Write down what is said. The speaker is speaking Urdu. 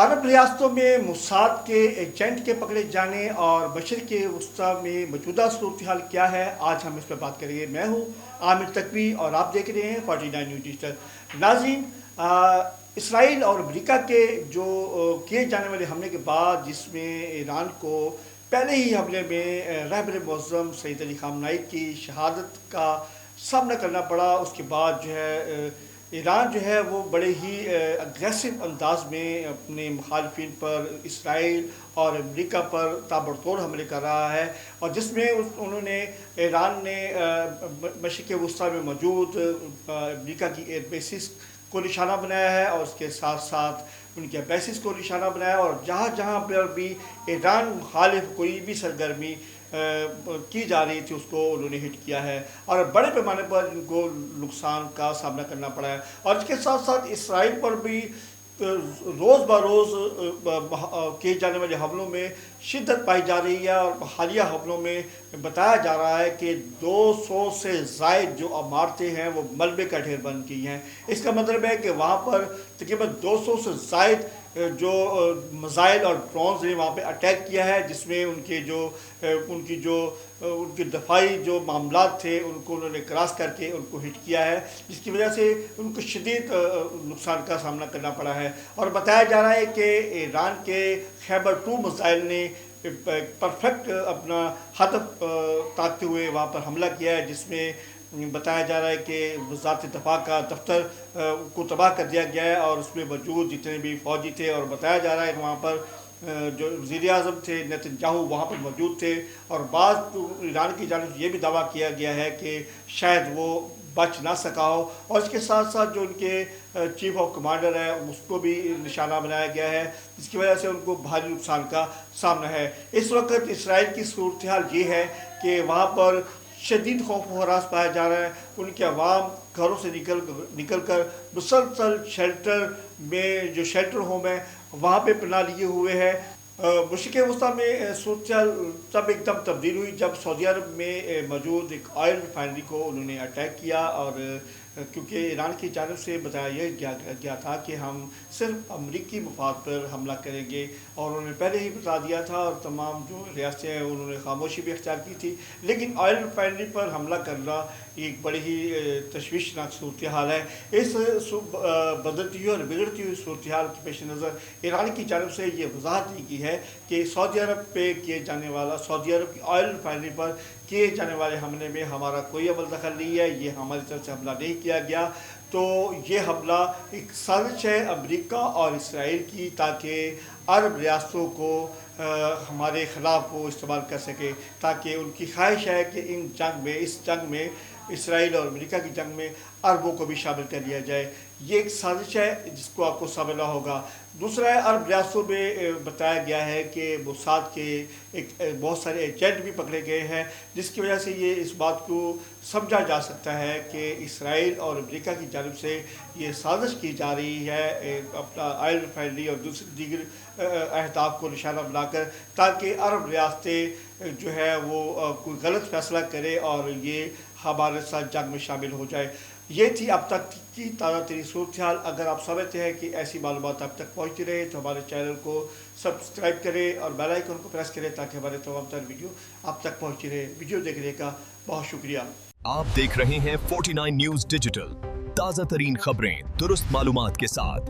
عرب ریاستوں میں موساد کے ایجنٹ کے پکڑے جانے اور مشرق وسطیٰ میں موجودہ صورتحال کیا ہے، آج ہم اس پر بات کریں گے۔ میں ہوں عامر تقوی اور آپ دیکھ رہے ہیں 49 نیوز ڈیجیٹل۔ ناظرین، اسرائیل اور امریکہ کے جو کیے جانے والے حملے کے بعد، جس میں ایران کو پہلے ہی حملے میں رہبر معظم سید علی خامنہ ای کی شہادت کا سامنا کرنا پڑا، اس کے بعد جو ہے ایران جو ہے وہ بڑے ہی اگریسو انداز میں اپنے مخالفین پر، اسرائیل اور امریکہ پر تابڑتوڑ حملے کر رہا ہے، اور جس میں انہوں نے ایران نے مشرق وسطیٰ میں موجود امریکہ کی ایئر بیسز کو نشانہ بنایا ہے، اور اس کے ساتھ ساتھ ان کے بیسز کو نشانہ بنایا، اور جہاں جہاں پر بھی ایران مخالف کوئی بھی سرگرمی کی جا رہی تھی اس کو انہوں نے ہٹ کیا ہے، اور بڑے پیمانے پر ان کو نقصان کا سامنا کرنا پڑا ہے۔ اور اس کے ساتھ ساتھ اسرائیل پر بھی روز بروز کیے جانے والے حملوں میں شدت پائی جا رہی ہے، اور حالیہ حملوں میں بتایا جا رہا ہے کہ 200 سے زائد جو عمارتیں ہیں وہ ملبے کا ڈھیر بن گئی ہیں۔ اس کا مطلب ہے کہ وہاں پر تقریباً 200 سے زائد جو میزائل اور ڈرونز نے وہاں پہ اٹیک کیا ہے، جس میں ان کے دفاعی جو معاملات تھے ان کو انہوں نے کراس کر کے ان کو ہٹ کیا ہے، جس کی وجہ سے ان کو شدید نقصان کا سامنا کرنا پڑا ہے۔ اور بتایا جا رہا ہے کہ ایران کے خیبر 2 میزائل نے پرفیکٹ اپنا ہدف تاکتے ہوئے وہاں پر حملہ کیا ہے، جس میں بتایا جا رہا ہے کہ وزارت دفاع کا دفتر کو تباہ کر دیا گیا ہے، اور اس میں موجود جتنے بھی فوجی تھے، اور بتایا جا رہا ہے کہ وہاں پر جو وزیر اعظم تھے نیتن یاہو وہاں پر موجود تھے، اور بعض ایران کی جانب سے یہ بھی دعویٰ کیا گیا ہے کہ شاید وہ بچ نہ سکا ہو، اور اس کے ساتھ ساتھ جو ان کے چیف آف کمانڈر ہے اس کو بھی نشانہ بنایا گیا ہے، جس کی وجہ سے ان کو بھاری نقصان کا سامنا ہے۔ اس وقت اسرائیل کی صورتحال یہ ہے کہ وہاں پر شدید خوف و ہراس پایا جا رہا ہے، ان کے عوام گھروں سے نکل کر مسلسل شیلٹر میں، جو شیلٹر ہوم ہے وہاں پہ پناہ لیے ہوئے ہیں۔ مشرق وسطیٰ میں صورتحال تب ایک دم تبدیل ہوئی جب سعودی عرب میں موجود ایک آئل ریفائنری کو انہوں نے اٹیک کیا، اور کیونکہ ایران کی جانب سے بتایا یہ گیا تھا کہ ہم صرف امریکی مفاد پر حملہ کریں گے، اور انہوں نے پہلے ہی بتا دیا تھا، اور تمام جو ریاستیں ہیں انہوں نے خاموشی بھی اختیار کی تھی، لیکن آئل ریفائنری پر حملہ کرنا ایک بڑی ہی تشویشناک صورتحال ہے۔ اس بدلتی ہوئی اور بگڑتی ہوئی صورتحال کے پیش نظر ایران کی جانب سے یہ وضاحت کی ہے کہ سعودی عرب پہ کیے جانے والا، سعودی عرب کی آئل ریفائنری پر کیے جانے والے حملے میں ہمارا کوئی عمل دخل نہیں ہے، یہ ہماری طرف سے حملہ نہیں کیا گیا۔ تو یہ حملہ ایک سازش ہے امریکہ اور اسرائیل کی، تاکہ عرب ریاستوں کو ہمارے خلاف وہ استعمال کر سکے، تاکہ ان کی خواہش ہے کہ اس جنگ میں اسرائیل اور امریکہ کی جنگ میں عربوں کو بھی شامل کر لیا جائے۔ یہ ایک سازش ہے جس کو آپ کو سمجھنا ہوگا۔ دوسرا ہے، عرب ریاستوں میں بتایا گیا ہے کہ موساد کے بہت سارے ایجنٹ بھی پکڑے گئے ہیں، جس کی وجہ سے یہ اس بات کو سمجھا جا سکتا ہے کہ اسرائیل اور امریکہ کی جانب سے یہ سازش کی جا رہی ہے اپنا آئل ریفائنری اور دیگر اہداف کو نشانہ بنا کر، تاکہ عرب ریاستیں جو ہے وہ کوئی غلط فیصلہ کرے اور یہ ہمارے ساتھ جنگ میں شامل ہو جائے۔ یہ تھی اب تک کی تازہ ترین صورتحال۔ اگر آپ سمجھتے ہیں کہ ایسی معلومات اب تک پہنچتی رہے تو ہمارے چینل کو سبسکرائب کریں اور بیل آئیکن کو پریس کریں، تاکہ ہمارے تمام تر ویڈیو آپ تک پہنچتی رہے۔ ویڈیو دیکھنے کا بہت شکریہ۔ آپ دیکھ رہے ہیں 49 نیوز ڈیجیٹل، تازہ ترین خبریں درست معلومات کے ساتھ۔